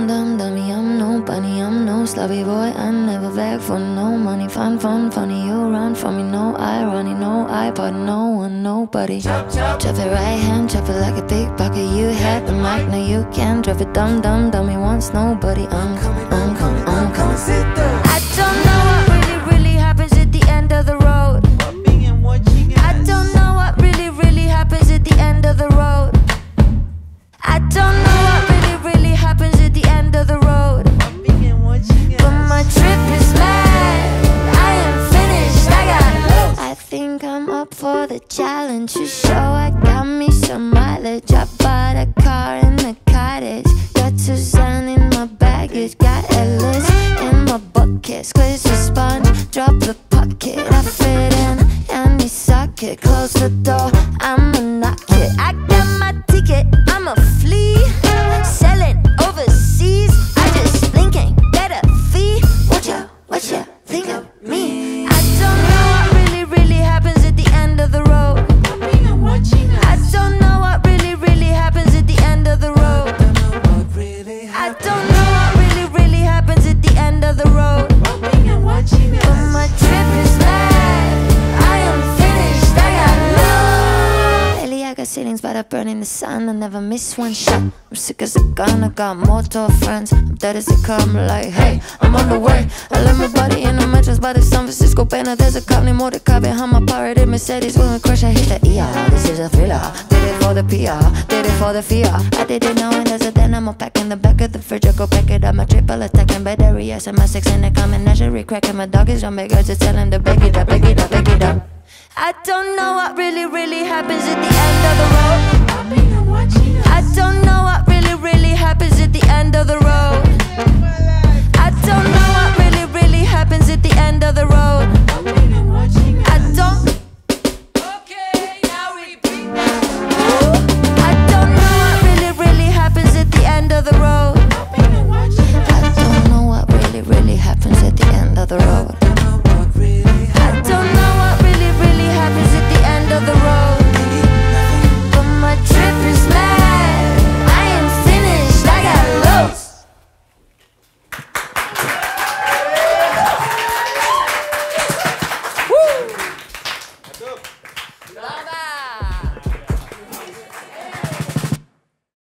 dumb dummy, I'm no bunny, I'm no sloppy boy. I never beg for no money. Fun, funny, you run from me. No irony, no iPod, no one, nobody. Chop it right hand, chop it like a pickpocket. You had the mic, now you can't drop it. Dumb dummy, wants nobody. I'm coming. I don't know what really happens at the end of the road. I don't know what really happens at the end of the road. I don't know what really happens at the end of the road. But my trip is mad, I am finished, I think I'm up for the challenge. To show I got me some mileage. I bought a car in the cottage. Got Suzanne in my baggage. Got Ellis in my bucket. Squeeze the sponge, drop the pocket. I fit in any socket. Close the door, I'ma knock it. I got my ticket, I'ma flee. Selling overseas, I just think ain't better fee. What ya think of me? I don't know what really happens at the end of the road. I don't know what really happens at the end of the road. I don't know what really happens at the end of the road. But my trip is mad, I am finished, I got love. Lately I got ceilings by the burn in the sun. I never miss one shot. I'm sick as a gun, I got mortal friends. I'm dead as they come, like hey, I'm on the way. I left my body in the mattress by the San Francisco Bay. Now there's a cop named Mordecai behind my pirated Mercedes. When we crash I hit the ER, this is a thriller. Did it for the PR, did it for the fear. I didn't know when there's a dynamo pack in the back of the fridge. I go pack it up, my triple attacking battery. Yes, and my six in the common menagerie. Cracking my dog is on big girls, just tell him to beg it up. I don't know what really happens at the end of the road. I don't know what really happens at the end of the road. I don't know what really happens at the end of the road. I don't. Okay, now repeat that. I don't know what really happens at the end of the road. I don't know what really happens at the end of the road.